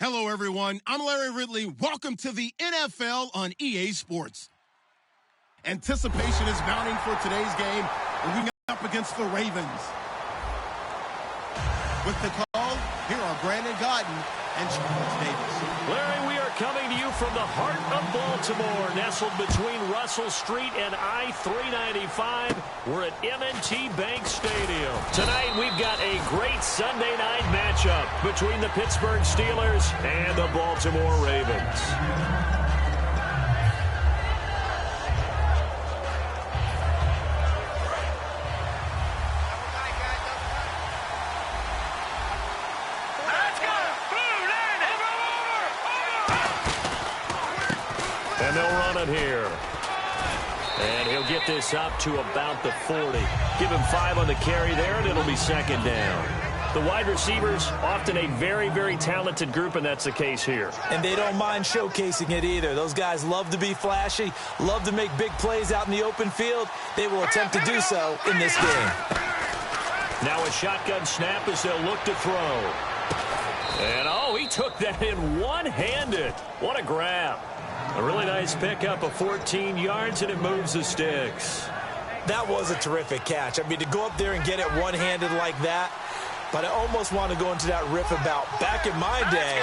Hello, everyone. I'm Larry Ridley. Welcome to the NFL on EA Sports. Anticipation is mounting for today's game. We're up against the Ravens. With the call, here are Brandon Godden and Charles Davis. Larry, we are coming to you from the heart of Baltimore, nestled between Russell Street and I-395. We're at M&T Bank Stadium. Tonight, we've got a great Sunday night matchup between the Pittsburgh Steelers and the Baltimore Ravens. And they'll run it here. And he'll get this up to about the 40. Give him 5 on the carry there, and it'll be second down. The wide receivers, often a very, very talented group, and that's the case here. And they don't mind showcasing it either. Those guys love to be flashy, love to make big plays out in the open field. They will attempt to do so in this game. Now a shotgun snap as they'll look to throw. And, oh, he took that in one-handed. What a grab. A really nice pickup of 14 yards, and it moves the sticks. That was a terrific catch. I mean, to go up there and get it one-handed like that, but I almost want to go into that riff about back in my day,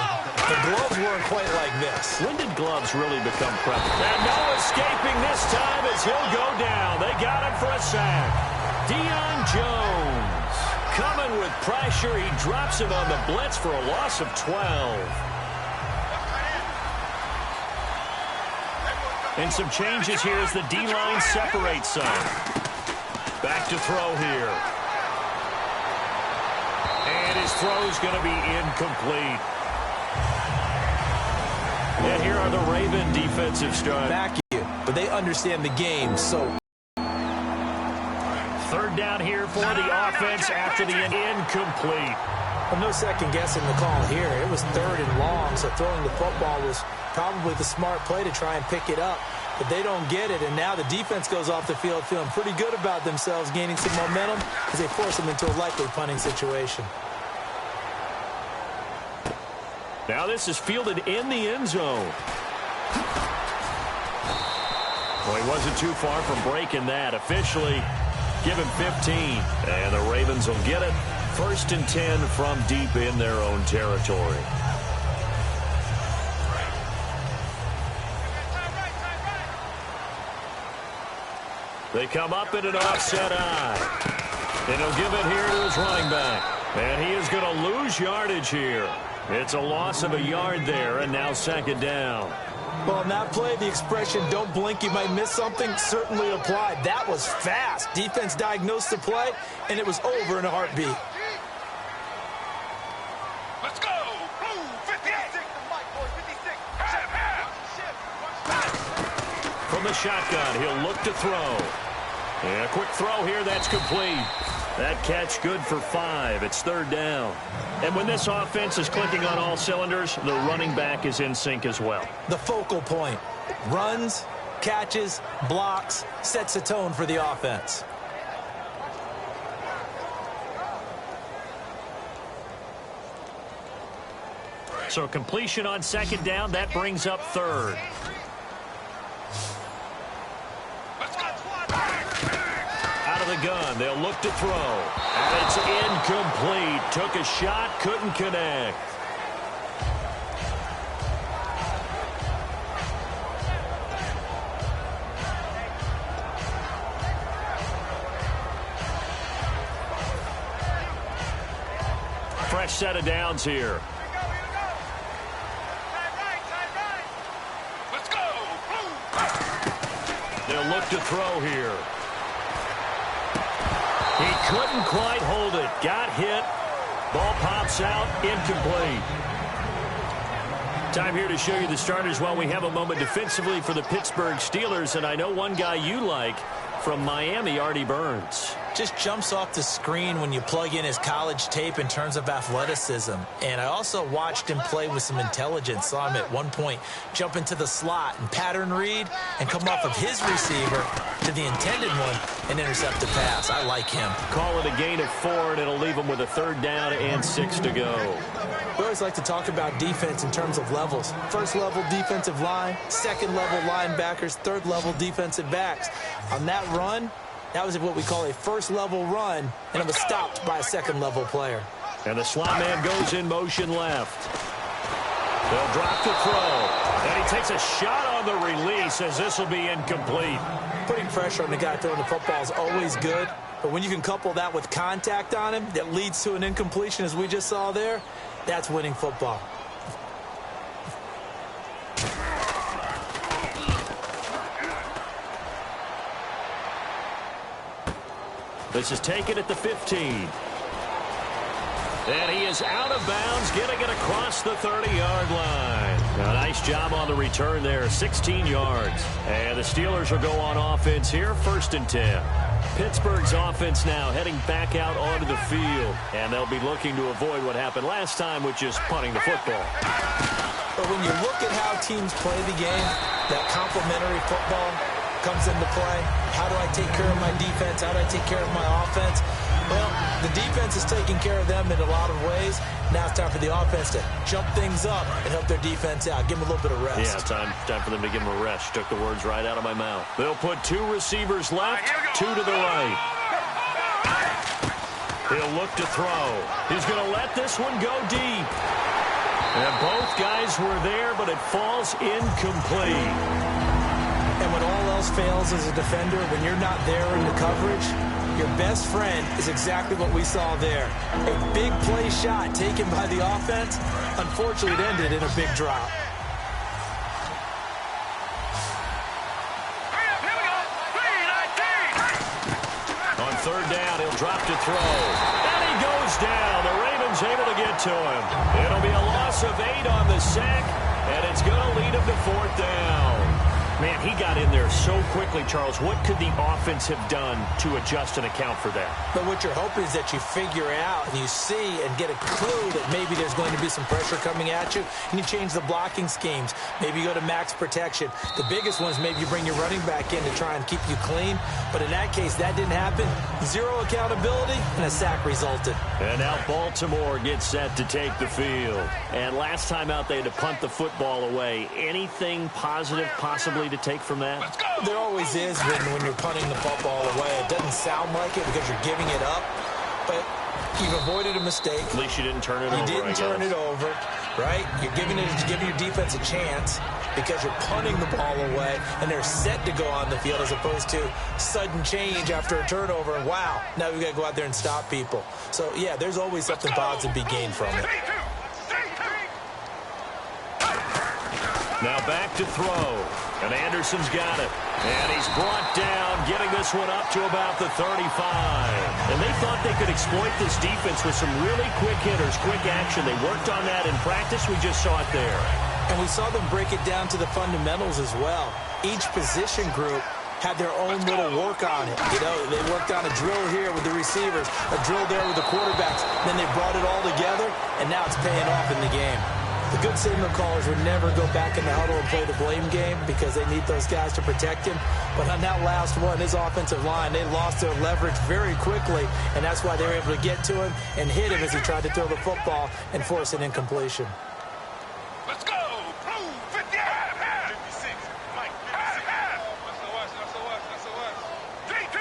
the gloves weren't quite like this. When did gloves really become prevalent? And no escaping this time as he'll go down. They got him for a sack. Deion Jones coming with pressure. He drops him on the blitz for a loss of 12. And some changes here as the D-line separates some. Back to throw here. And his throw's going to be incomplete. And here are the Raven defensive starters. Back you, but they understand the game, so. Third down here for the offense after the incomplete. Well, no second guessing the call here. It was 3rd and long, so throwing the football was probably the smart play to try and pick it up. But they don't get it, and now the defense goes off the field feeling pretty good about themselves, gaining some momentum as they force them into a likely punting situation. Now this is fielded in the end zone. Well, he wasn't too far from breaking that. Officially, give him 15. And the Ravens will get it. 1st and 10 from deep in their own territory. They come up in an offset eye. And he'll give it here to his running back. And he is going to lose yardage here. It's a loss of a yard there, and now second down. Well, in that play, the expression, don't blink, you might miss something, certainly applied. That was fast. Defense diagnosed the play, and it was over in a heartbeat. Let's go! Blue, 56! From the shotgun, he'll look to throw. And a quick throw here, that's complete. That catch good for 5. It's 3rd down. And when this offense is clicking on all cylinders, the running back is in sync as well. The focal point. Runs, catches, blocks, sets the tone for the offense. So completion on second down, that brings up 3rd. Out of the gun, they'll look to throw. And it's incomplete. Took a shot, couldn't connect. Fresh set of downs here. Let's go! They'll look to throw here. He couldn't quite hold it. Got hit. Ball pops out. Incomplete. Time here to show you the starters while we have a moment defensively for the Pittsburgh Steelers. And I know one guy you like from Miami, Artie Burns. Just jumps off the screen when you plug in his college tape in terms of athleticism. And I also watched him play with some intelligence. Saw him at one point jump into the slot and pattern read and come off of his receiver to the intended one and intercept the pass. I like him. Call it a gain of 4, and it'll leave him with a 3rd down and 6 to go. We always like to talk about defense in terms of levels. First level defensive line, second level linebackers, third level defensive backs. On that run, that was what we call a first level run, and it was stopped by a second level player. And the slot man goes in motion left. They'll drop the throw. And he takes a shot on the release as this will be incomplete. Putting pressure on the guy throwing the football is always good, but when you can couple that with contact on him that leads to an incompletion as we just saw there, that's winning football. This is taken at the 15. And he is out of bounds, getting it across the 30-yard line. A nice job on the return there, 16 yards. And the Steelers will go on offense here, 1st and 10. Pittsburgh's offense now heading back out onto the field. And they'll be looking to avoid what happened last time, which is punting the football. But when you look at how teams play the game, that complementary football comes into play. How do I take care of my defense? How do I take care of my offense? Well, the defense is taking care of them in a lot of ways. Now it's time for the offense to jump things up and help their defense out. Give them a little bit of rest. Yeah, time for them to give them a rest. Took the words right out of my mouth. They'll put 2 receivers left, 2 to the right. He'll look to throw. He's going to let this one go deep. And both guys were there, but it falls incomplete. And when all else fails as a defender, when you're not there in the coverage, your best friend is exactly what we saw there. A big play shot taken by the offense. Unfortunately, it ended in a big drop. On 3rd down, he'll drop to throw. And he goes down. The Ravens able to get to him. It'll be a loss of 8 on the sack, and it's going to lead him to 4th down. Man, he got in there so quickly, Charles. What could the offense have done to adjust and account for that? But what you're hoping is that you figure out and you see and get a clue that maybe there's going to be some pressure coming at you, and you change the blocking schemes. Maybe you go to max protection. The biggest one is maybe you bring your running back in to try and keep you clean. But in that case, that didn't happen. 0 accountability, and a sack resulted. And now Baltimore gets set to take the field. And last time out, they had to punt the football away. Anything positive possibly to take from that? There always is when you're punting the football away. It doesn't sound like it because you're giving it up, but you've avoided a mistake. At least you didn't turn it over. You didn't turn it over, right? You're giving your defense a chance because you're punting the ball away, and they're set to go on the field as opposed to sudden change after a turnover. And wow, now we've got to go out there and stop people. So, yeah, there's always something positive to be gained from it. Now back to throw. And Anderson's got it. And he's brought down, getting this one up to about the 35. And they thought they could exploit this defense with some really quick hitters, quick action. They worked on that in practice. We just saw it there. And we saw them break it down to the fundamentals as well. Each position group had their own little work on it. You know, they worked on a drill here with the receivers, a drill there with the quarterbacks. Then they brought it all together, and now it's paying off in the game. The good signal callers would never go back in the huddle and play the blame game because they need those guys to protect him. But on that last one, his offensive line, they lost their leverage very quickly, and that's why they were able to get to him and hit him as he tried to throw the football and force an incompletion. Let's go! Blue 58! 56. Mike, 56. That's the West. J2!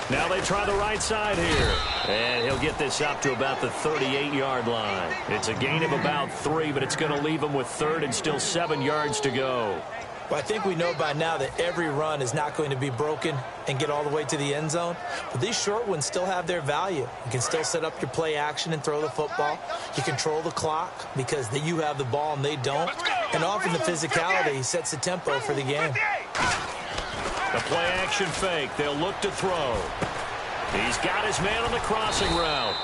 Now they try the right side here. And he'll get this up to about the 38-yard line. It's a gain of about 3, but it's going to leave him with 3rd and still 7 yards to go. Well, I think we know by now that every run is not going to be broken and get all the way to the end zone. But these short ones still have their value. You can still set up your play action and throw the football. You control the clock because you have the ball and they don't. And often the physicality sets the tempo for the game. The play action fake. They'll look to throw. He's got his man on the crossing route.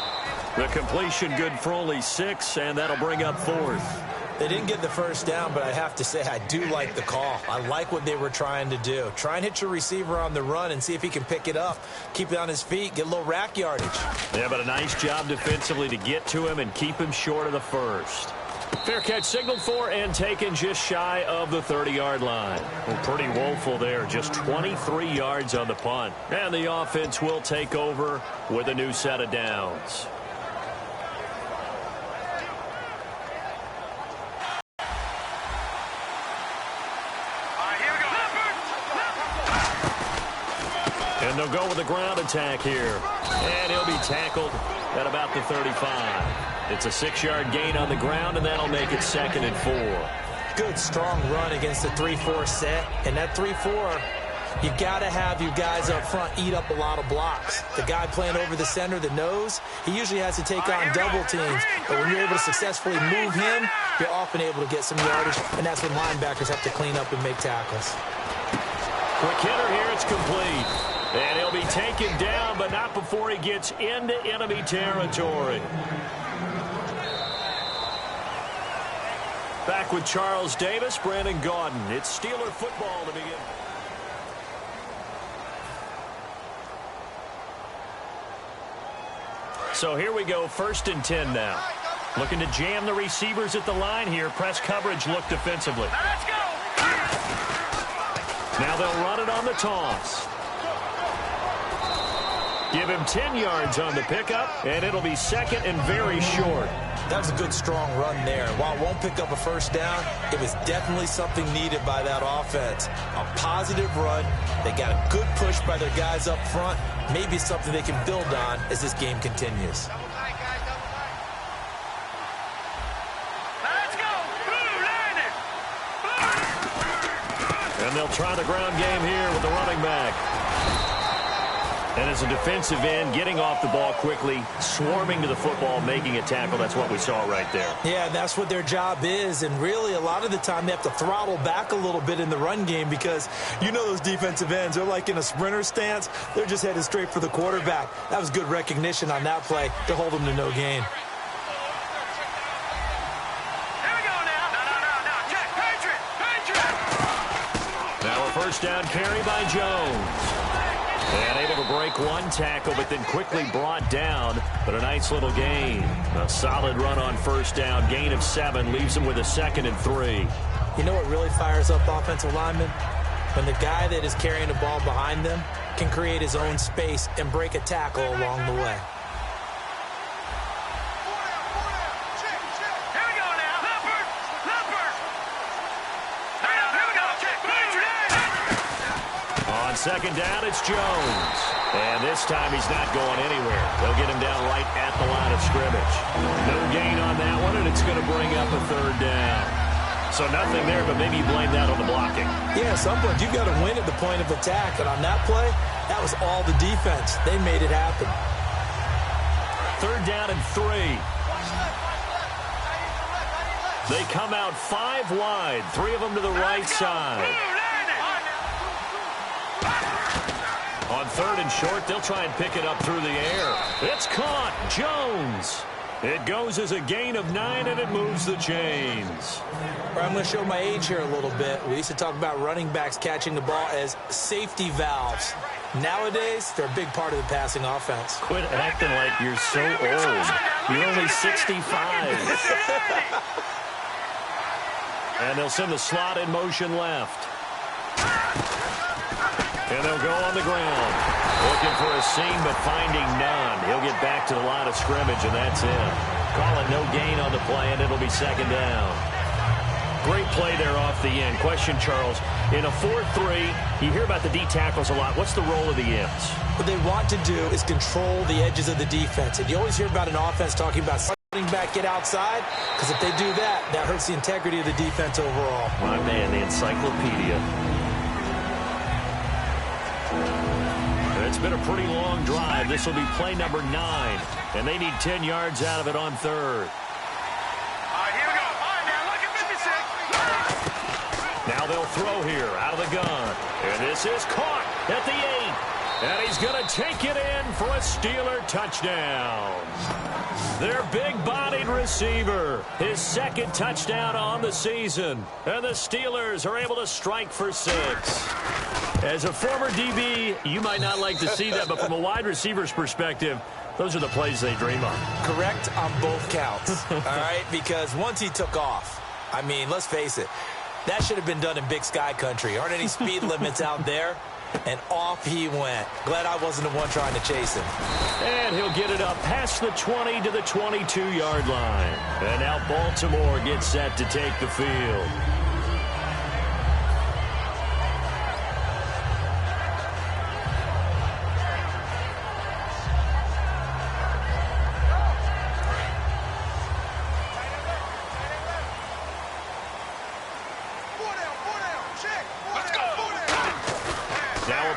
The completion good for only 6, and that'll bring up 4th. They didn't get the first down, but I have to say I do like the call. I like what they were trying to do. Try and hit your receiver on the run and see if he can pick it up. Keep it on his feet, get a little rack yardage. Yeah, but a nice job defensively to get to him and keep him short of the first. Fair catch signaled for and taken just shy of the 30-yard line. Well, pretty woeful there. Just 23 yards on the punt. And the offense will take over with a new set of downs. And they'll go with a ground attack here. And he'll be tackled at about the 35. It's a 6-yard gain on the ground, and that'll make it 2nd and 4. Good, strong run against the 3-4 set. And that 3-4, you got to have your guys up front eat up a lot of blocks. The guy playing over the center, the nose, he usually has to take on double teams. But when you're able to successfully move him, you're often able to get some yardage, and that's when linebackers have to clean up and make tackles. Quick hitter here, it's complete. And he'll be taken down, but not before he gets into enemy territory. Back with Charles Davis, Brandon Gaudin. It's Steeler football to begin. So here we go, 1st and 10 now. Looking to jam the receivers at the line here. Press coverage look defensively. Let's go! Now they'll run it on the toss. Give him 10 yards on the pickup, and it'll be 2nd and very short. That was a good, strong run there. While it won't pick up a first down, it was definitely something needed by that offense. A positive run. They got a good push by their guys up front. Maybe something they can build on as this game continues. Let's go! Blue line it! And they'll try the ground game here with the running back. And as a defensive end, getting off the ball quickly, swarming to the football, making a tackle. That's what we saw right there. Yeah, that's what their job is. And really, a lot of the time, they have to throttle back a little bit in the run game because you know those defensive ends, they're like in a sprinter stance. They're just headed straight for the quarterback. That was good recognition on that play to hold them to no gain. Here we go now. No. Check. Patriot. Now a first down carry by Jones. And able to break one tackle, but then quickly brought down. But a nice little gain. A solid run on first down. Gain of 7 leaves them with a 2nd and 3. You know what really fires up offensive linemen? When the guy that is carrying the ball behind them can create his own space and break a tackle along the way. Here we go now. Leopard. Here we go. Check. On second down, it's Jones. And this time he's not going anywhere. They'll get him down right at the line of scrimmage. No gain on that one, and it's going to bring up a 3rd down. So nothing there, but maybe you blame that on the blocking. Yeah, sometimes you've got to win at the point of attack. And on that play, that was all the defense. They made it happen. 3rd down and 3. They come out 5 wide, 3 of them to the right side. On 3rd and short, they'll try and pick it up through the air. It's caught. Jones. It goes as a gain of 9, and it moves the chains. I'm going to show my age here a little bit. We used to talk about running backs catching the ball as safety valves. Nowadays, they're a big part of the passing offense. Quit acting like you're so old. You're only 65. And they'll send the slot in motion left. And they'll go on the ground. Looking for a seam, but finding none. He'll get back to the line of scrimmage, and that's it. Call it no gain on the play, and it'll be 2nd down. Great play there off the end. Question, Charles. In a 4-3, you hear about the D tackles a lot. What's the role of the ends? What they want to do is control the edges of the defense. And you always hear about an offense talking about running back, get outside, because if they do that, that hurts the integrity of the defense overall. My man, the encyclopedia. It's been a pretty long drive. This will be play number 9, and they need 10 yards out of it on 3rd. Here we go. All right, now look at 56. Now they'll throw here out of the gun. And this is caught at the 8. And he's going to take it in for a Steeler touchdown. Their big-bodied receiver, his 2nd touchdown on the season. And the Steelers are able to strike for 6. As a former DB, you might not like to see that, but from a wide receiver's perspective, Those are the plays they dream of. Correct on both counts, all right? Because once he took off, I mean, let's face it, that should have been done in Big Sky country. Aren't any speed limits out there? And off he went. Glad I wasn't the one trying to chase him. And he'll get it up past the 20 to the 22-yard line. And now Baltimore gets set to take the field.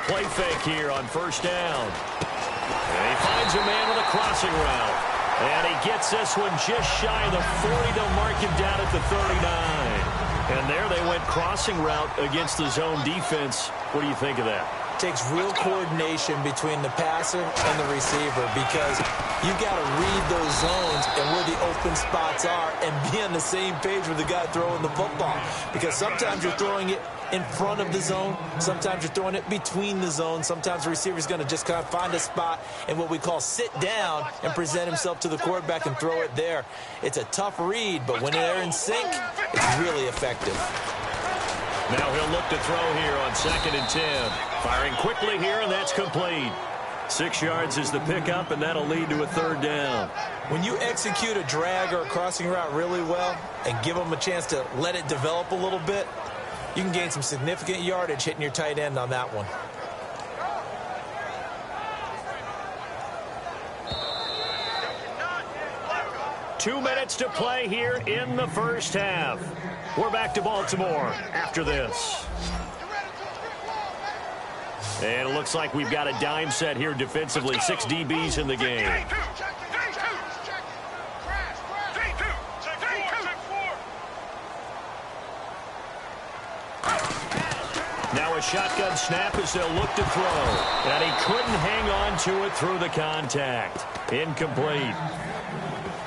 Play fake here on first down. And he finds a man with a crossing route. And he gets this one just shy of the 40. They'll mark him down at the 39. And there they went crossing route against the zone defense. What do you think of that? Takes real coordination between the passer and the receiver because you got to read those zones and where the open spots are and be on the same page with the guy throwing the football. Because sometimes you're throwing it in front of the zone. Sometimes you're throwing it between the zones. Sometimes the receiver's going to just kind of find a spot and what we call sit down and present himself to the quarterback and throw it there. It's a tough read, but when they're in sync, it's really effective. Now he'll look to throw here on 2nd and 10. Firing quickly here, and that's complete. 6 yards is the pickup, and that'll lead to a 3rd down. When you execute a drag or a crossing route really well and give them a chance to let it develop a little bit, you can gain some significant yardage hitting your tight end on that one. Two minutes to play here in the first half. We're back to Baltimore after this. And it looks like we've got a dime set here defensively. 6 DBs in the game. Now a shotgun snap as they'll look to throw. And he couldn't hang on to it through the contact. Incomplete.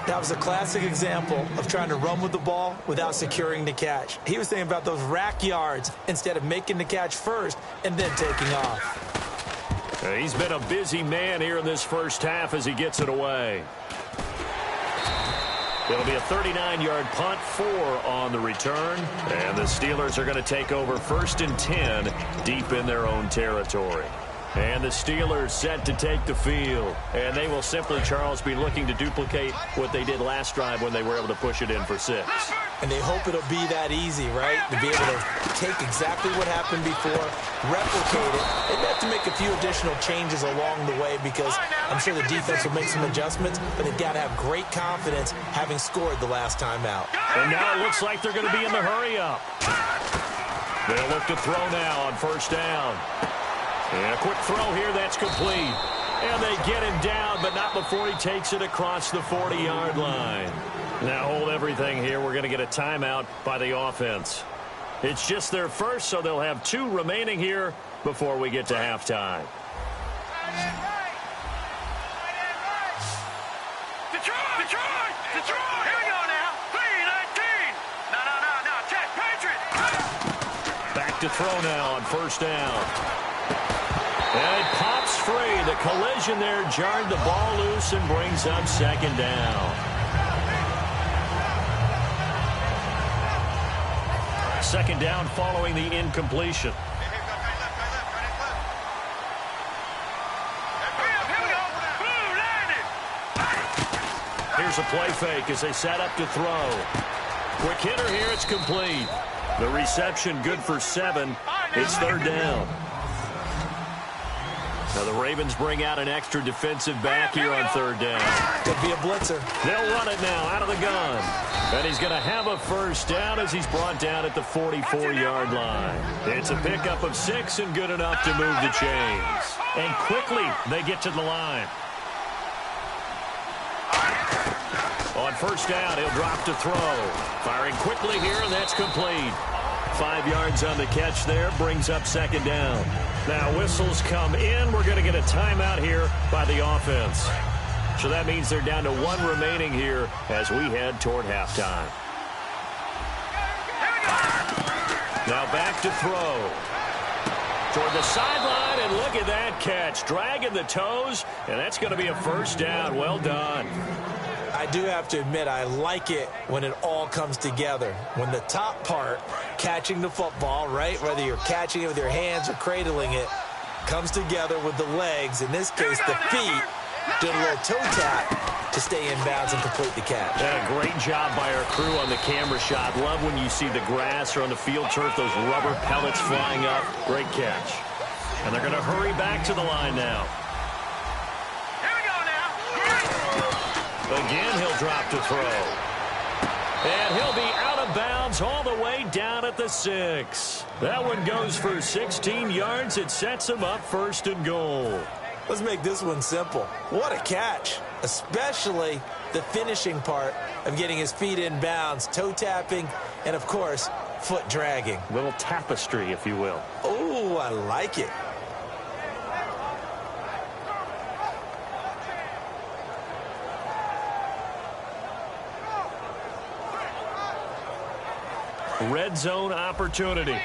That was a classic example of trying to run with the ball without securing the catch. He was thinking about those rack yards instead of making the catch first and then taking off. He's been a busy man here in this first half as he gets it away. It'll be a 39-yard punt, 4 on the return. And the Steelers are going to take over 1st and 10 deep in their own territory. And the Steelers set to take the field. And they will simply, Charles, be looking to duplicate what they did last drive when they were able to push it in for 6. And they hope it'll be that easy, right? To be able to take exactly what happened before, replicate it. They'd have to make a few additional changes along the way because I'm sure the defense will make some adjustments, but they've got to have great confidence having scored the last time out. And now it looks like they're going to be in the hurry-up. They'll look to throw now on first down. And a quick throw here, that's complete. And they get him down, but not before he takes it across the 40-yard line. Now hold everything here. We're going to get a timeout by the offense. It's just their first, so they'll have 2 remaining here before we get to halftime. Detroit! Here we go now. 3-19. No. Check. Patriot. Back to throw now on first down. And it pops free. The collision there jarred the ball loose and brings up 2nd down. 2nd down following the incompletion. Here's a play fake as they set up to throw. Quick hitter here, it's complete. The reception good for 7. It's 3rd down. Now the Ravens bring out an extra defensive back here on 3rd down. Could be a blitzer. They'll run it now out of the gun. And he's going to have a first down as he's brought down at the 44-yard line. It's a pickup of 6 and good enough to move the chains. And quickly they get to the line. On first down, he'll drop to throw. Firing quickly here, and that's complete. 5 yards on the catch there, brings up 2nd down. Now whistles come in. We're going to get a timeout here by the offense. So that means they're down to 1 remaining here as we head toward halftime. Now back to throw. Toward the sideline, and look at that catch. Dragging the toes, and that's going to be a first down. Well done. I do have to admit, I like it when it all comes together. When the top part, catching the football, right, whether you're catching it with your hands or cradling it, comes together with the legs, in this case the feet, did a little toe tap to stay in bounds and complete the catch. Yeah, great job by our crew on the camera shot. Love when you see the grass or on the field turf, those rubber pellets flying up. Great catch. And they're going to hurry back to the line now. Here we go now. Again, he'll drop to throw. And he'll be out of bounds all the way down at the 6. That one goes for 16 yards. It sets him up 1st and goal. Let's make this one simple. What a catch, especially the finishing part of getting his feet in bounds, toe tapping, and, of course, foot dragging. Little tapestry, if you will. Oh, I like it. Red zone opportunity.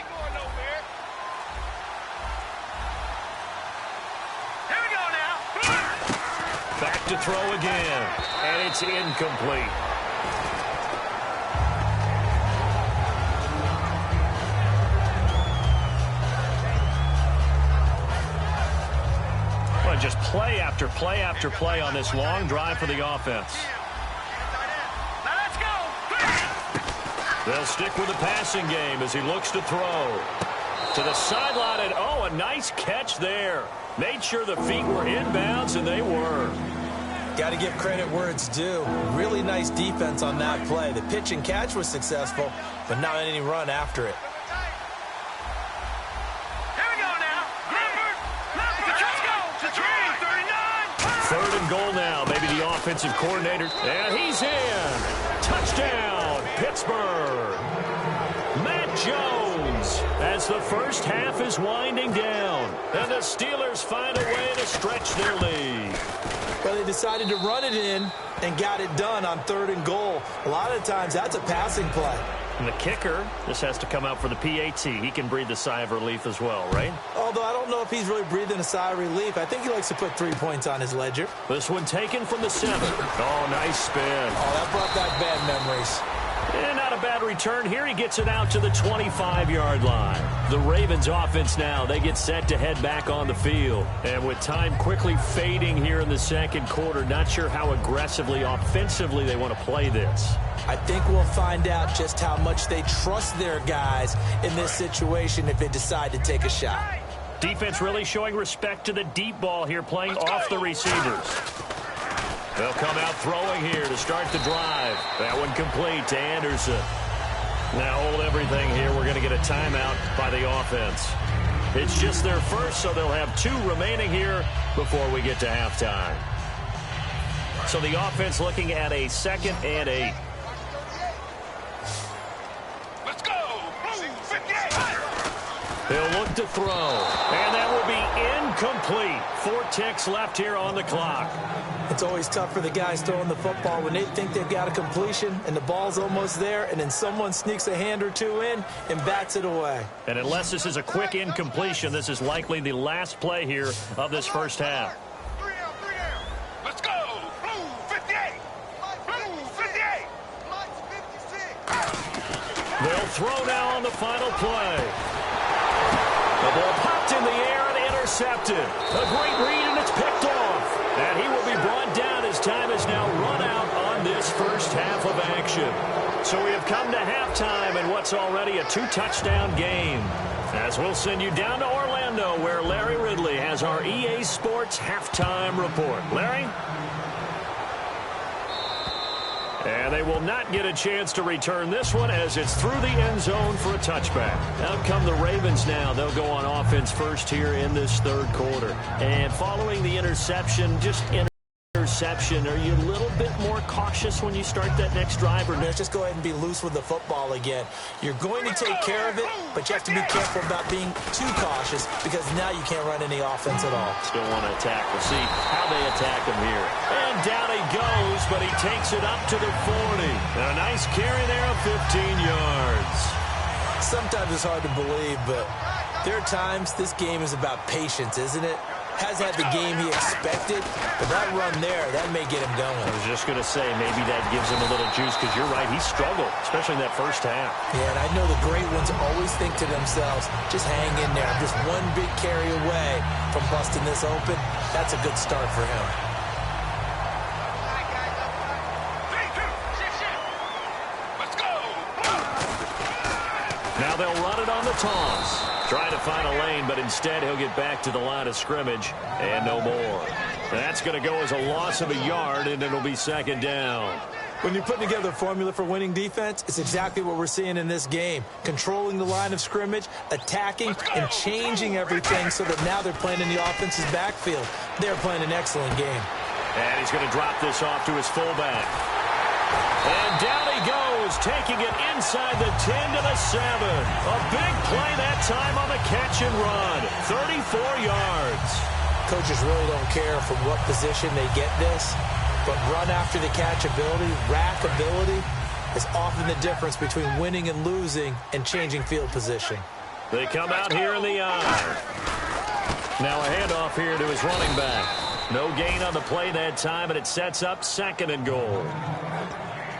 Back to throw again, and it's incomplete. Well, just play after play after play on this long drive for the offense. Now let's go. They'll stick with the passing game as he looks to throw. To the sideline, and oh, a nice catch there. Made sure the feet were inbounds, and they were. Got to give credit where it's due. Really nice defense on that play. The pitch and catch was successful, but not any run after it. Here we go now. Let's go. To 39. 3rd and goal now. Maybe the offensive coordinator. And he's in. Touchdown, Pittsburgh. Matt Jones, as the first half is winding down. And the Steelers find a way to stretch their lead. Well, they decided to run it in and got it done on 3rd and goal. A lot of times, that's a passing play. And the kicker, this has to come out for the PAT. He can breathe a sigh of relief as well, right? Although I don't know if he's really breathing a sigh of relief. I think he likes to put 3 points on his ledger. This one taken from the 7. Oh, nice spin. Oh, that brought back bad memories. And not a bad return here. He gets it out to the 25-yard line. The Ravens offense now, they get set to head back on the field. And with time quickly fading here in the 2nd quarter, not sure how aggressively, offensively they want to play this. I think we'll find out just how much they trust their guys in this situation if they decide to take a shot. Defense really showing respect to the deep ball here, playing off the receivers. They'll come out throwing here to start the drive. That one complete to Anderson. Now hold everything here. We're going to get a timeout by the offense. It's just their first, so they'll have 2 remaining here before we get to halftime. So the offense looking at a 2nd and 8. Let's go. 58. He'll look to throw, and that will be incomplete. 4 ticks left here on the clock. It's always tough for the guys throwing the football when they think they've got a completion and the ball's almost there, and then someone sneaks a hand or 2 in and bats it away. And unless this is a quick incompletion, this is likely the last play here of this first half. 3 down. Let's go. Blue 58. Blue 58. They'll throw now on the final play. The ball popped in the air and intercepted. A great read, and it's picked off. And he will be brought down as time is now run out on this first half of action. So we have come to halftime in what's already a 2-touchdown game. As we'll send you down to Orlando, where Larry Ridley has our EA Sports halftime report. Larry? And they will not get a chance to return this one as it's through the end zone for a touchback. Out come the Ravens now. They'll go on offense first here in this 3rd quarter. And following the interception, interception, are you a little bit more cautious when you start that next drive? Or Just go ahead and be loose with the football again. You're going to take care of it, but you have to be careful about being too cautious because now you can't run any offense at all. Still want to attack. We'll see how they attack him here. And down he goes, but he takes it up to the 40. And a nice carry there of 15 yards. Sometimes it's hard to believe, but There are times this game is about patience, isn't it? Has had the game he expected, but that run there, that may get him going. I was just going to say, maybe that gives him a little juice, because you're right, he struggled, especially in that first half. Yeah, and I know the great ones always think to themselves, just hang in there. I'm just one big carry away from busting this open. That's a good start for him. Let's go. Now they'll run it on the toss. Trying to find a lane, but instead he'll get back to the line of scrimmage and no more. That's going to go as a loss of a yard, and it'll be second down. When you're putting together a formula for winning defense, it's exactly what we're seeing in this game. Controlling the line of scrimmage, attacking, and changing everything so that now they're playing in the offense's backfield. They're playing an excellent game. And he's going to drop this off to his fullback. And down he goes, taking it inside the 10 to the 7. A big play that time on the catch and run. 34 yards. Coaches really don't care from what position they get this, but run after the catch ability, rack ability, is often the difference between winning and losing and changing field position. They come out here in the eye. Now a handoff here to his running back. No gain on the play that time, and it sets up second and goal.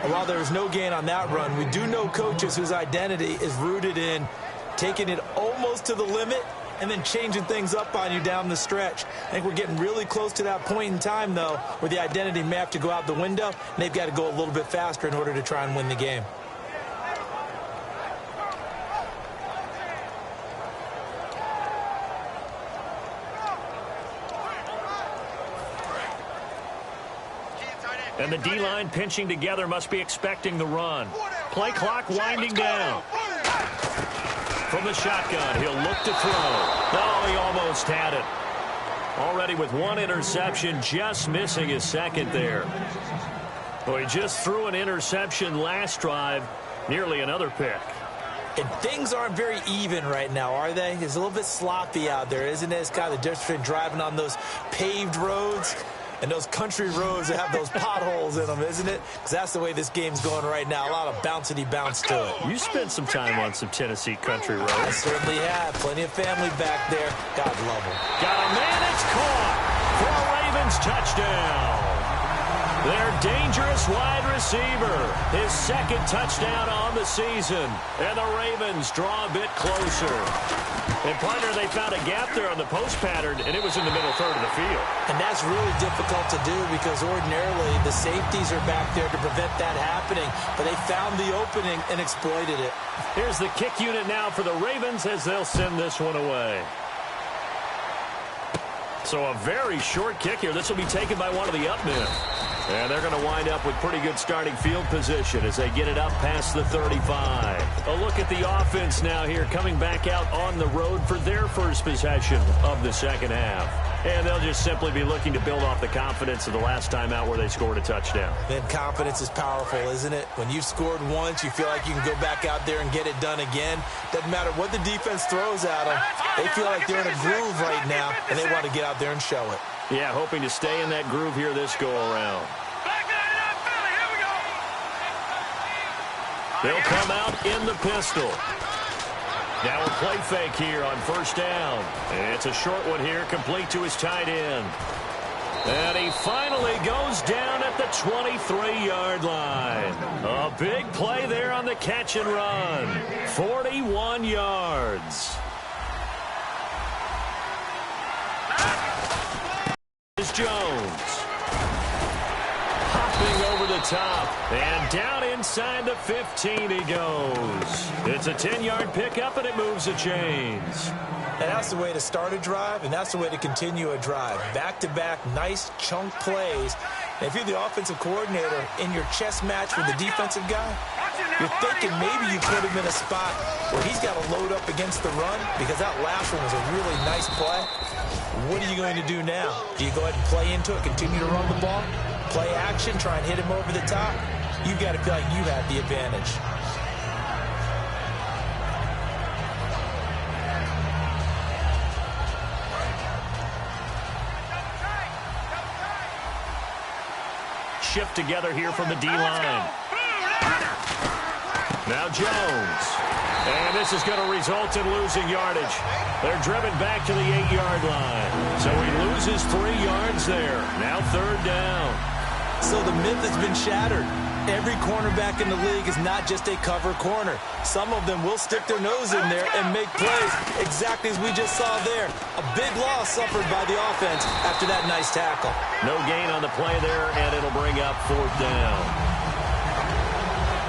While there was no gain on that run, we do know coaches whose identity is rooted in taking it almost to the limit and then changing things up on you down the stretch. I think we're getting really close to that point in time, though, where the identity may have to go out the window, and they've got to go a little bit faster in order to try and win the game. And the D-line pinching together must be expecting the run. Play clock winding down. From the shotgun, he'll look to throw. Oh, he almost had it. Already with one interception, just missing his second there. Well, he just threw an interception last drive, nearly another pick. And things aren't very even right now, are they? It's a little bit sloppy out there, isn't it? It's kind of the difference between driving on those paved roads and those country roads that have those potholes in them, isn't it? Because that's the way this game's going right now. A lot of bouncy bounce to it. You spent some time on some Tennessee country roads. I certainly have. Plenty of family back there. God love them. Got a man, it's caught for a Ravens touchdown. Their dangerous wide receiver, his second touchdown on the season. And the Ravens draw a bit closer. And, partner, they found a gap there on the post pattern, and it was in the middle third of the field. And that's really difficult to do because ordinarily the safeties are back there to prevent that happening. But they found the opening and exploited it. Here's the kick unit now for the Ravens as they'll send this one away. So a very short kick here. This will be taken by one of the up men. And they're going to wind up with pretty good starting field position as they get it up past the 35. A look at the offense now here coming back out on the road for their first possession of the second half. And they'll just simply be looking to build off the confidence of the last time out where they scored a touchdown. Then confidence is powerful, isn't it? When you've scored once, you feel like you can go back out there and get it done again. Doesn't matter what the defense throws at them. They feel like they're in a groove right now, and they want to get out there and show it. Yeah, hoping to stay in that groove here this go-around. They'll come out in the pistol. Now a play fake here on first down. It's a short one here, complete to his tight end. And he finally goes down at the 23-yard line. A big play there on the catch and run. 41 yards. Is Jones. Hopping over the top. And down inside the 15 he goes. It's a 10-yard pickup, and it moves the chains. And that's the way to start a drive, and that's the way to continue a drive. Back-to-back, nice chunk plays. And if you're the offensive coordinator in your chess match with the defensive guy, you're thinking maybe you put him in a spot where he's got to load up against the run because that last one was a really nice play. What are you going to do now? Do you go ahead and play into it, continue to run the ball, play action, try and hit him over the top? You've got to feel like you have the advantage. Shift together here from the D-line. Now Jones. And this is going to result in losing yardage. They're driven back to the 8-yard line. So he loses 3 yards there. Now 3rd down. So the myth has been shattered. Every cornerback in the league is not just a cover corner. Some of them will stick their nose in there and make plays, exactly as we just saw there. A big loss suffered by the offense after that nice tackle. No gain on the play there, and it'll bring up 4th down.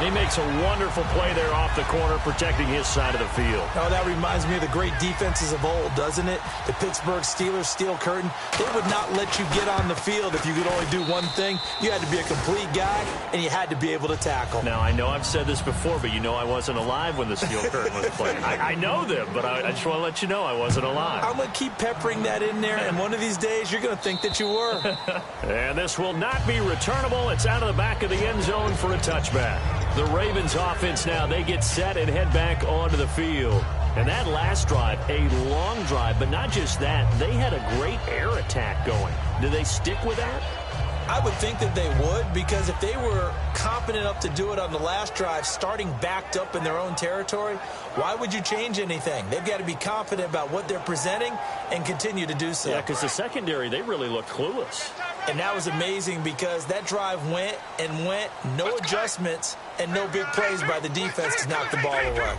He makes a wonderful play there off the corner, protecting his side of the field. Oh, that reminds me of the great defenses of old, doesn't it? The Pittsburgh Steelers steel curtain. They would not let you get on the field if you could only do one thing. You had to be a complete guy, and you had to be able to tackle. Now, I know I've said this before, but you know I wasn't alive when the steel curtain was playing. I know them, but I just want to let you know I wasn't alive. I'm going to keep peppering that in there, and one of these days you're going to think that you were. And this will not be returnable. It's out of the back of the end zone for a touchback. The Ravens offense now, they get set and head back onto the field. And that last drive, a long drive, but not just that. They had a great air attack going. Do they stick with that? I would think that they would, because if they were competent enough to do it on the last drive, starting backed up in their own territory, why would you change anything? They've got to be confident about what they're presenting and continue to do so. Yeah, because the secondary, they really looked clueless. And that was amazing because that drive went and went, no adjustments, and no big plays by the defense to knock the ball away.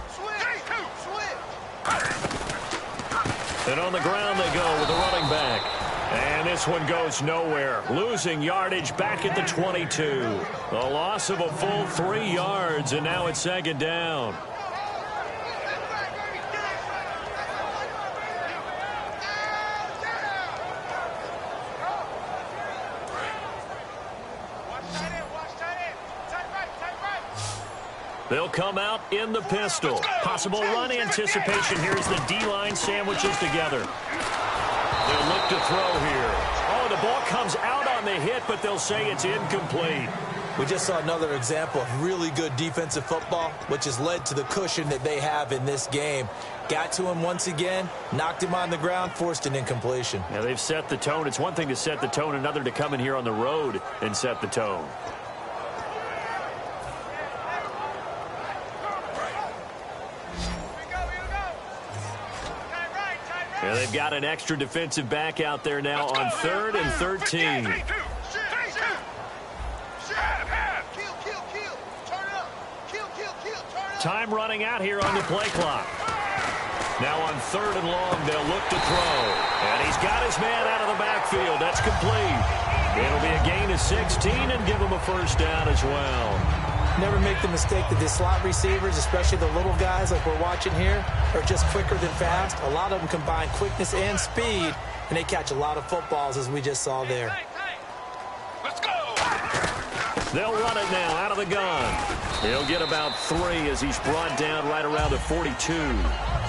And on the ground they go with the running back. And this one goes nowhere. Losing yardage back at the 22. A loss of a full 3 yards, and now it's 2nd down. They'll come out in the pistol. Possible run anticipation. Here's the D-line sandwiches together. They'll look to throw here. Oh, the ball comes out on the hit, but they'll say it's incomplete. We just saw another example of really good defensive football, which has led to the cushion that they have in this game. Got to him once again, knocked him on the ground, forced an incompletion. Now they've set the tone. It's one thing to set the tone, another to come in here on the road and set the tone. Yeah, they've got an extra defensive back out there now on 3rd and 13. Time running out here on the play clock. Now on 3rd and long, they'll look to throw. And he's got his man out of the backfield. That's complete. It'll be a gain of 16 and give him a 1st down as well. Never make the mistake that the slot receivers, especially the little guys like we're watching here, are just quicker than fast. A lot of them combine quickness and speed, and they catch a lot of footballs, as we just saw there. Let's go. They'll run it now out of the gun. He'll get about 3 as he's brought down right around the 42.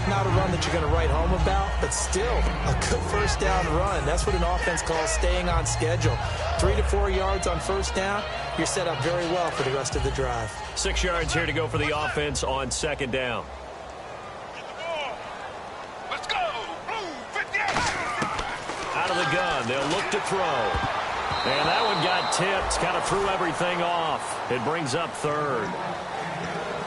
Not a run that you're going to write home about, but still a good 1st down run. That's what an offense calls staying on schedule. 3 to 4 yards on 1st down. You're set up very well for the rest of the drive. 6 yards here to go for the offense on 2nd down. Let's go. Blue 58. Out of the gun, they'll look to throw. And that one got tipped, kind of threw everything off. It brings up 3rd.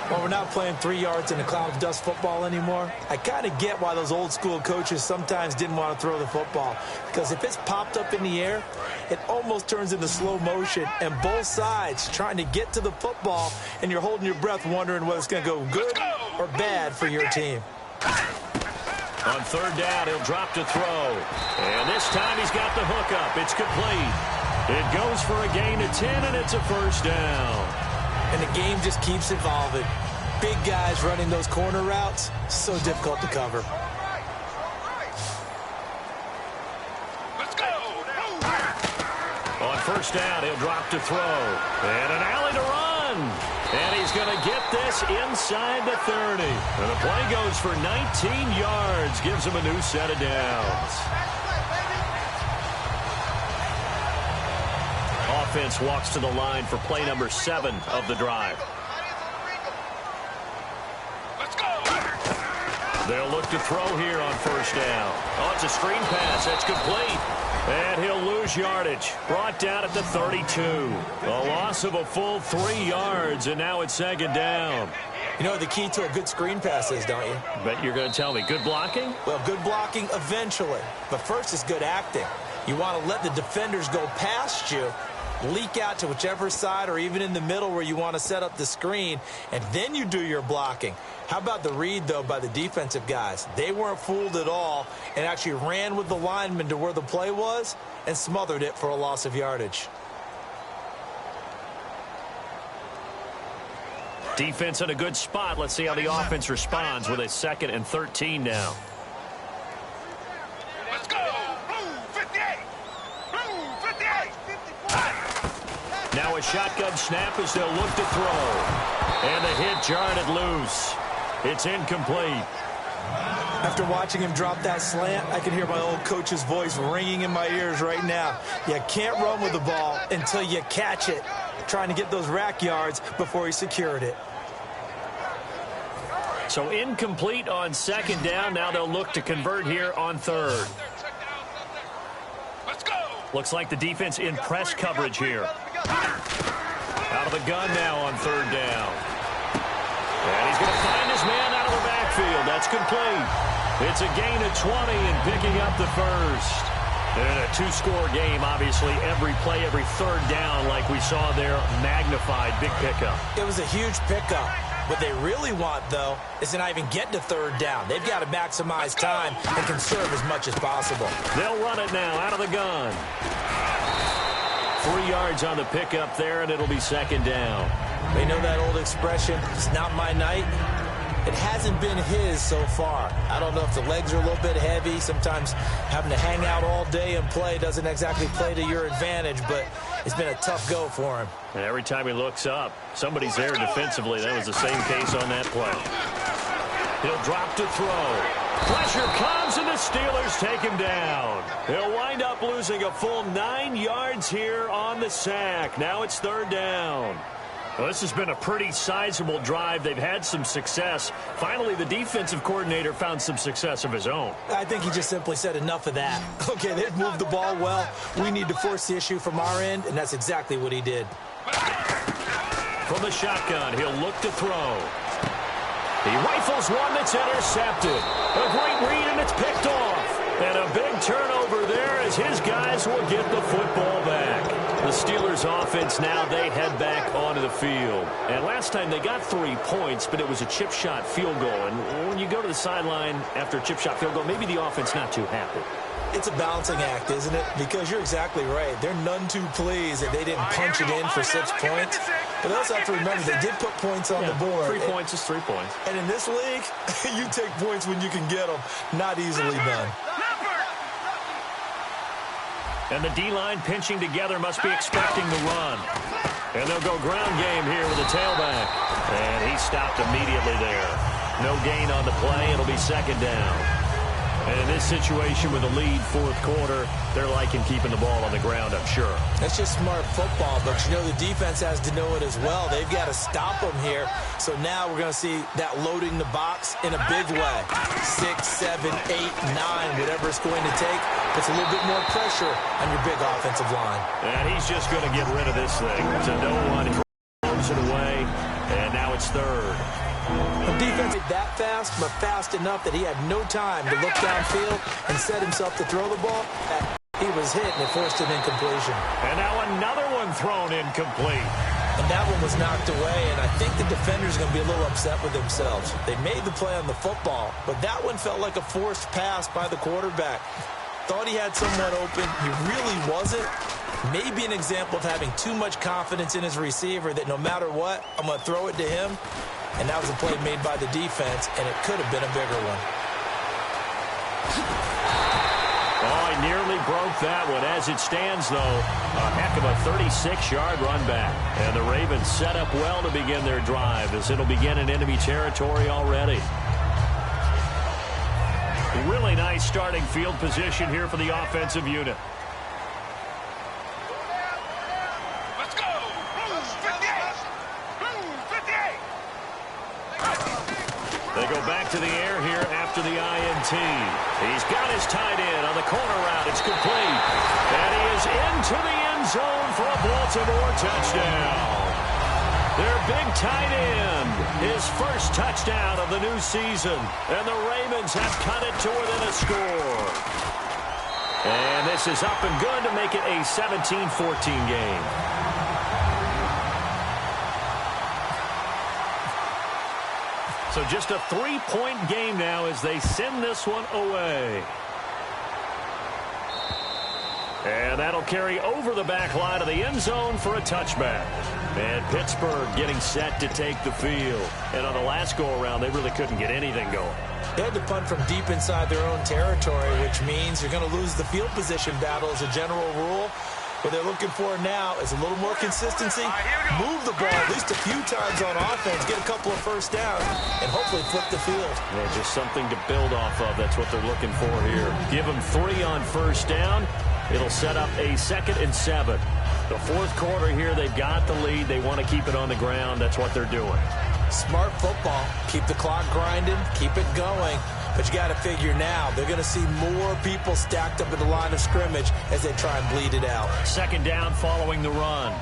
Well, we're not playing 3 yards in a cloud of dust football anymore. I kind of get why those old school coaches sometimes didn't want to throw the football. Because if it's popped up in the air, it almost turns into slow motion. And both sides trying to get to the football, and you're holding your breath wondering whether it's going to go good or bad for your team. On 3rd down, he'll drop to throw. And this time he's got the hook up. It's complete. It goes for a gain of 10, and it's a 1st down. And the game just keeps evolving. Big guys running those corner routes, so difficult to cover. Let's go. On 1st down, he'll drop to throw. And an alley to run. And he's going to get this inside the 30. And the play goes for 19 yards. Gives him a new set of downs. Offense walks to the line for play number 7 of the drive. Let's go. They'll look to throw here on 1st down. Oh, it's a screen pass. That's complete. And he'll lose yardage. Brought down at the 32. A loss of a full 3 yards, and now it's 2nd down. You know what the key to a good screen pass is, don't you? Bet you're going to tell me. Good blocking? Well, good blocking eventually. But first is good acting. You want to let the defenders go past you, leak out to whichever side or even in the middle where you want to set up the screen, and then you do your blocking. How about the read, though, by the defensive guys? They weren't fooled at all and actually ran with the lineman to where the play was and smothered it for a loss of yardage. Defense in a good spot. Let's see how the offense responds with a 2nd and 13 now. Let's go. Blue 58. Blue 58. Now a shotgun snap as they'll look to throw. And the hit jarred it loose. It's incomplete. After watching him drop that slant, I can hear my old coach's voice ringing in my ears right now. You can't run with the ball until you catch it. Trying to get those rack yards before he secured it. So incomplete on 2nd down. Now they'll look to convert here on 3rd. Let's go. Looks like the defense in press coverage here. Out of the gun now on 3rd down. And he's going to find his man out of the backfield. That's complete. It's a gain of 20 and picking up the first. And a 2-score game, obviously, every play, every 3rd down, like we saw there, magnified, big pickup. It was a huge pickup. What they really want, though, is to not even get to 3rd down. They've got to maximize time and conserve as much as possible. They'll run it now out of the gun. 3 yards on the pickup there, and it'll be 2nd down. You know that old expression, it's not my night? It hasn't been his so far. I don't know if the legs are a little bit heavy. Sometimes having to hang out all day and play doesn't exactly play to your advantage, but it's been a tough go for him. And every time he looks up, somebody's there defensively. That was the same case on that play. He'll drop to throw. Pressure comes, and the Steelers take him down. He'll wind up losing a full 9 yards here on the sack. Now it's 3rd down. Well, this has been a pretty sizable drive. They've had some success. Finally, the defensive coordinator found some success of his own. I think he just simply said enough of that. Okay, they've moved the ball well. We need to force the issue from our end, and that's exactly what he did. From the shotgun, he'll look to throw. He rifles one that's intercepted. A great read, and it's picked off. And a big turnover there as his guys will get the football back. The Steelers offense now, they head back onto the field. And last time they got 3 points, but it was a chip shot field goal. And when you go to the sideline after a chip shot field goal, maybe the offense not too happy. It's a balancing act, isn't it? Because you're exactly right. They're none too pleased that they didn't punch it in for 6 points. But they also have to remember they did put points on the board. 3 points is 3 points. And in this league, you take points when you can get them. Not easily done. And the D-line pinching together must be expecting the run. And they'll go ground game here with the tailback. And he stopped immediately there. No gain on the play. It'll be 2nd down. And in this situation with a lead 4th quarter, they're liking keeping the ball on the ground, I'm sure. That's just smart football, but you know the defense has to know it as well. They've got to stop them here. So now we're going to see that loading the box in a big way. 6, 7, 8, 9, whatever it's going to take, puts a little bit more pressure on your big offensive line. And he's just going to get rid of this thing to no one. He throws it away, and now it's 3rd. The defense is that fast, but fast enough that he had no time to look downfield and set himself to throw the ball. He was hit, and it forced an incompletion. And now another one thrown incomplete. And that one was knocked away, and I think the defenders are going to be a little upset with themselves. They made the play on the football, but that one felt like a forced pass by the quarterback. Thought he had someone open. He really wasn't. Maybe an example of having too much confidence in his receiver that no matter what, I'm going to throw it to him. And that was a play made by the defense, and it could have been a bigger one. Oh, he nearly broke that one. As it stands, though, a heck of a 36-yard run back. And the Ravens set up well to begin their drive as it'll begin in enemy territory already. Really nice starting field position here for the offensive unit. Let's go. Blue 58. Blue 58. They go back to the air here after the INT. He's got his tight end on the corner route. It's complete. And he is into the end zone for a Baltimore touchdown. Their big tight end, his first touchdown of the new season. And the Ravens have cut it to within a score. And this is up and good to make it a 17-14 game. So just a 3-point game now as they send this one away. And that'll carry over the back line of the end zone for a touchback. And Pittsburgh getting set to take the field. And on the last go-around, they really couldn't get anything going. They had to punt from deep inside their own territory, which means you're going to lose the field position battle as a general rule. What they're looking for now is a little more consistency, move the ball at least a few times on offense, get a couple of first downs, and hopefully flip the field. Yeah, just something to build off of. That's what they're looking for here. Give them 3 on first down. It'll set up a 2nd and 7. The fourth quarter here, they've got the lead. They want to keep it on the ground. That's what they're doing. Smart football. Keep the clock grinding. Keep it going. But you got to figure now, they're going to see more people stacked up at the line of scrimmage as they try and bleed it out. 2nd down following the run.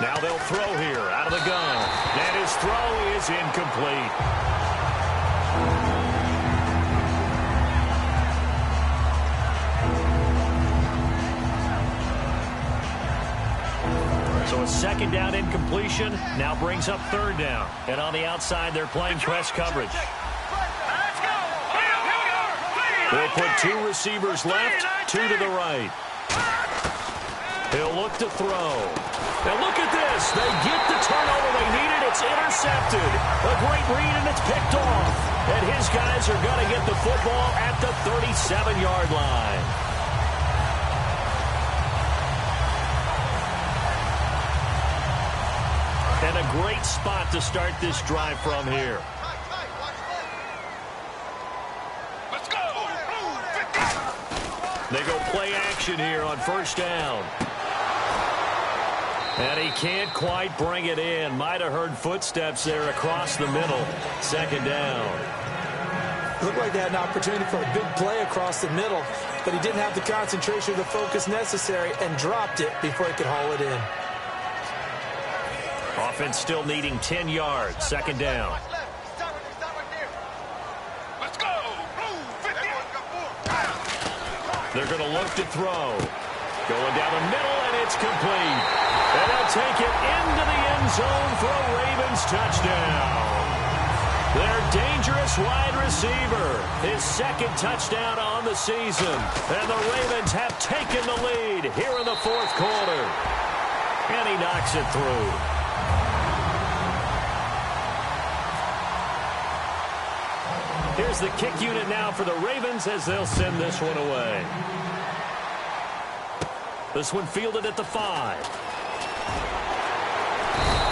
Now they'll throw here out of the gun. And his throw is incomplete. So a 2nd down incompletion now brings up 3rd down. And on the outside, they're playing press coverage. They'll put 2 receivers left, 2 to the right. He'll look to throw. Now look at this. They get the turnover they needed. It's intercepted. A great read, and it's picked off. And his guys are going to get the football at the 37-yard line. And a great spot to start this drive from here. Let's go. They go play action here on first down. And he can't quite bring it in. Might have heard footsteps there across the middle. 2nd down. Looked like they had an opportunity for a big play across the middle, but he didn't have the concentration or the focus necessary and dropped it before he could haul it in. Offense still needing 10 yards. 2nd down. Let's go. They're going to look to throw. Going down the middle, and it's complete. And they'll take it into the end zone for a Ravens touchdown. Their dangerous wide receiver. His 2nd touchdown on the season. And the Ravens have taken the lead here in the 4th quarter. And he knocks it through. Here's the kick unit now for the Ravens as they'll send this one away. This one fielded at the 5.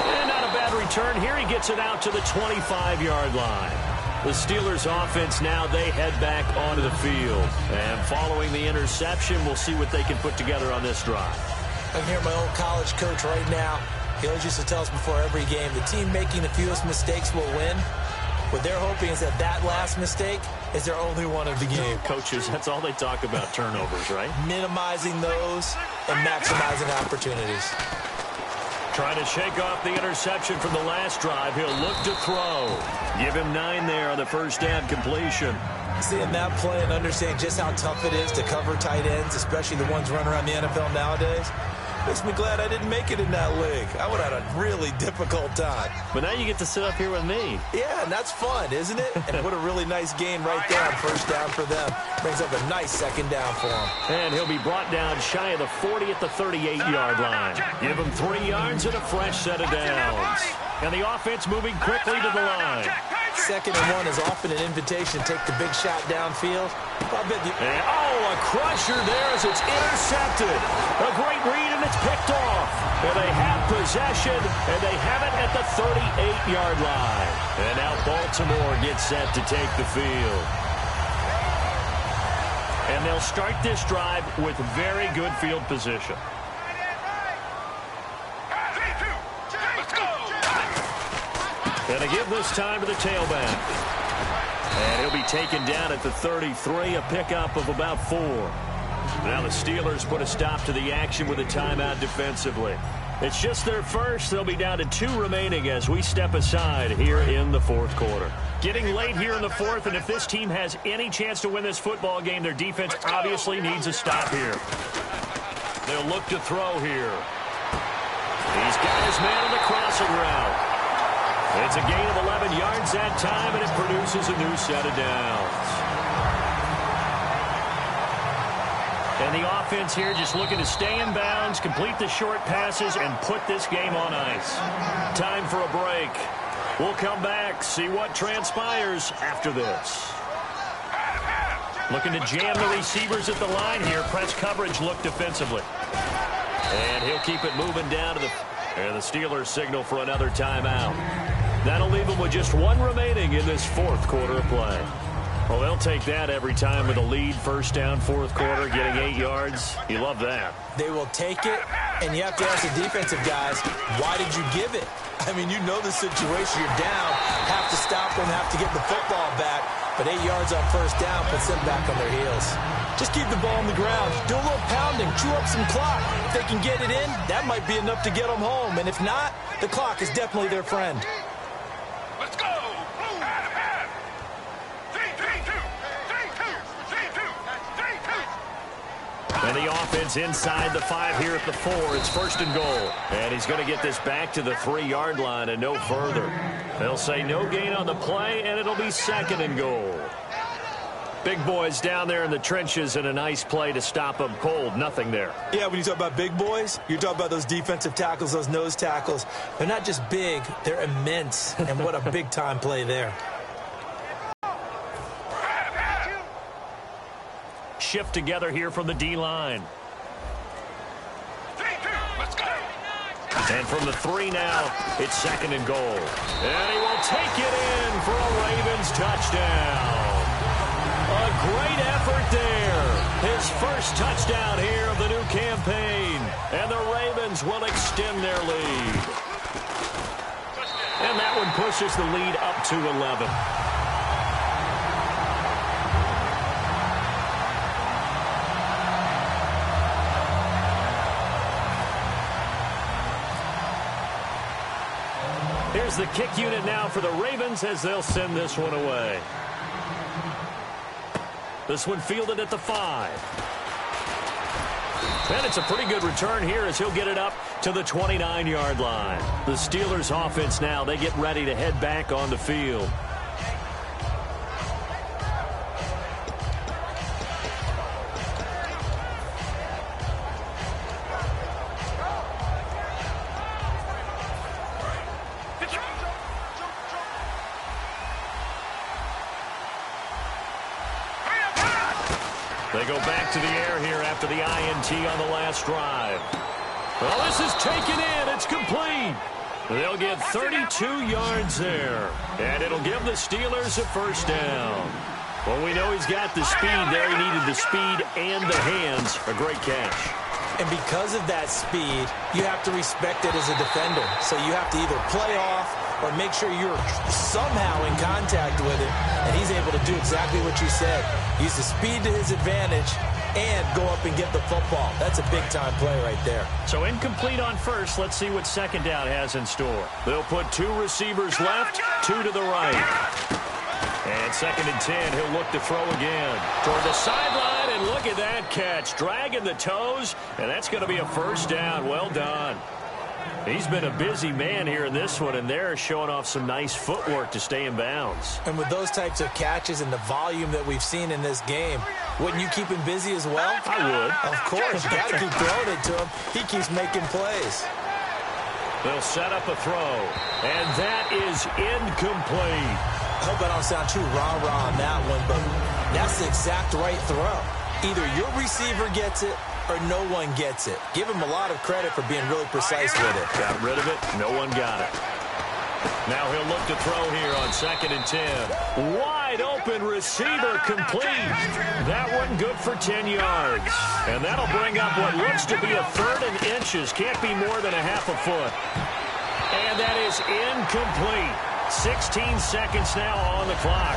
And not a bad return. Here he gets it out to the 25-yard line. The Steelers offense now, they head back onto the field. And following the interception, we'll see what they can put together on this drive. I can hear my old college coach right now. He always used to tell us before every game, the team making the fewest mistakes will win. What they're hoping is that that last mistake is their only one of the game. Coaches, that's all they talk about, turnovers, right? Minimizing those and maximizing opportunities. Trying to shake off the interception from the last drive. He'll look to throw. Give him 9 there on the first down completion. Seeing that play and understanding just how tough it is to cover tight ends, especially the ones running around the NFL nowadays, makes me glad I didn't make it in that league. I would have had a really difficult time. But now you get to sit up here with me. Yeah, and that's fun, isn't it? And what a really nice game right there on first down for them. Brings up a nice 2nd down for him. And he'll be brought down shy of the 40 at the 38-yard line. Give him 3 yards and a fresh set of downs. And the offense moving quickly to the line. 2nd and 1 is often an invitation to take the big shot downfield. A crusher there as it's intercepted. A great read, and it's picked off. And they have possession, and they have it at the 38-yard line. And now Baltimore gets set to take the field. And they'll start this drive with very good field position. And they give this time to the tailback. And he'll be taken down at the 33, a pickup of about 4. Now the Steelers put a stop to the action with a timeout defensively. It's just their first. They'll be down to 2 remaining as we step aside here in the fourth quarter. Getting late here in the fourth, and if this team has any chance to win this football game, their defense obviously needs a stop here. They'll look to throw here. He's got his man on the crossing route. It's a gain of 11 yards that time, and it produces a new set of downs. And the offense here just looking to stay in bounds, complete the short passes, and put this game on ice. Time for a break. We'll come back, see what transpires after this. Looking to jam the receivers at the line here. Press coverage look defensively. And he'll keep it moving down to the... And the Steelers signal for another timeout. That'll leave them with just 1 remaining in this fourth quarter of play. Well, they'll take that every time with a lead, first down, fourth quarter, getting 8 yards. You love that. They will take it, and you have to ask the defensive guys, why did you give it? I mean, you know the situation. You're down, have to stop them, have to get the football back, but 8 yards on first down puts them back on their heels. Just keep the ball on the ground, do a little pounding, chew up some clock. If they can get it in, that might be enough to get them home, and if not, the clock is definitely their friend. Let's go! And the offense inside the 5 here at the 4. It's first and goal. And he's going to get this back to the 3-yard line and no further. They'll say no gain on the play, and it'll be second and goal. Big boys down there in the trenches, and a nice play to stop them cold. Nothing there. Yeah, when you talk about big boys, you're talking about those defensive tackles, those nose tackles. They're not just big, they're immense. And what a big-time play there. Shift together here from the D-line. Let's go! And from the 3 now, it's second and goal. And he will take it in for a Ravens touchdown. A great effort there. His first touchdown here of the new campaign. And the Ravens will extend their lead. And that one pushes the lead up to 11. Here's the kick unit now for the Ravens as they'll send this one away. This one fielded at the 5. And it's a pretty good return here as he'll get it up to the 29-yard line. The Steelers offense now, they get ready to head back on the field. They go back to the air here after the INT on the last drive. Well, this is taken in. It's complete. They'll get 32 yards there. And it'll give the Steelers a first down. Well, we know he's got the speed there. He needed the speed and the hands. A great catch. And because of that speed, you have to respect it as a defender. So you have to either play off or make sure you're somehow in contact with it. And he's able to do exactly what you said. Use the speed to his advantage and go up and get the football. That's a big-time play right there. So incomplete on first. Let's see what second down has in store. They'll put 2 receivers left, 2 to the right. And second and 10, he'll look to throw again. Toward the sideline, and look at that catch. Dragging the toes, and that's going to be a first down. Well done. He's been a busy man here in this one, and they're showing off some nice footwork to stay in bounds. And with those types of catches and the volume that we've seen in this game, wouldn't you keep him busy as well? I would. Of course. You got to keep throwing it to him. He keeps making plays. They'll set up a throw, and that is incomplete. I hope I don't sound too rah-rah on that one, but that's the exact right throw. Either your receiver gets it or no one gets it. Give him a lot of credit for being really precise with it. Got rid of it. No one got it. Now he'll look to throw here on second and 10. Wide open receiver complete. That one good for 10 yards. And that'll bring up what looks to be a 3rd and inches. Can't be more than a half a foot. And that is incomplete. 16 seconds now on the clock.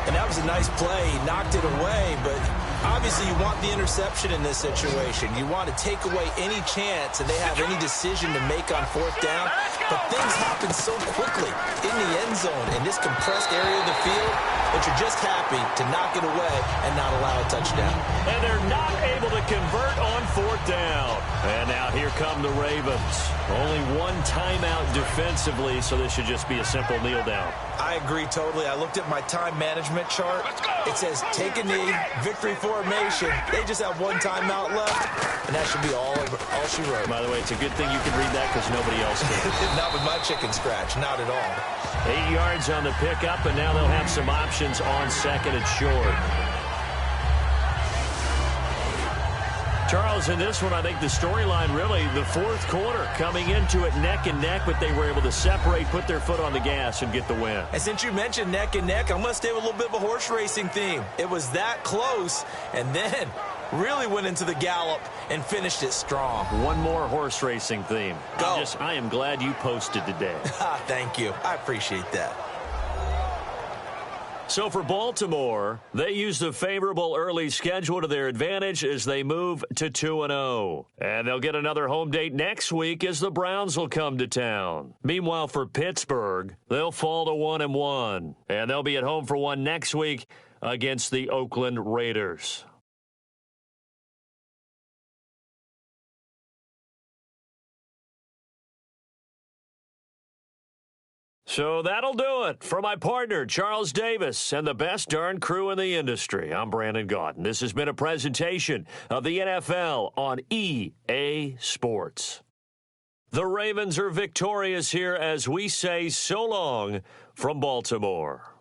And that was a nice play. He knocked it away, but obviously you want the interception in this situation. You want to take away any chance that they have any decision to make on fourth down. But things happen so quickly in the end zone in this compressed area of the field that you're just happy to knock it away and not allow a touchdown. And they're not able to convert on fourth down. And now here come the Ravens. Only one timeout defensively, so this should just be a simple kneel down. I agree totally. I looked at my time management chart. It says take a knee, victory formation. They just have one timeout left, and that should be all she wrote. By the way, it's a good thing you can read that because nobody else can. Not with my chicken scratch, not at all. 8 yards on the pickup, and now they'll have some options on second and short. Charles, in this one, I think the storyline really, the fourth quarter, coming into it neck and neck, but they were able to separate, put their foot on the gas, and get the win. And since you mentioned neck and neck, I'm going to stay with a little bit of a horse racing theme. It was that close, and then really went into the gallop and finished it strong. One more horse racing theme. Go. I am glad you posted today. Thank you. I appreciate that. So for Baltimore, they used a favorable early schedule to their advantage as they move to 2-0. And they'll get another home date next week as the Browns will come to town. Meanwhile, for Pittsburgh, they'll fall to 1-1. And they'll be at home for one next week against the Oakland Raiders. So that'll do it. For my partner, Charles Davis, and the best darn crew in the industry, I'm Brandon Gaudin. This has been a presentation of the NFL on EA Sports. The Ravens are victorious here as we say so long from Baltimore.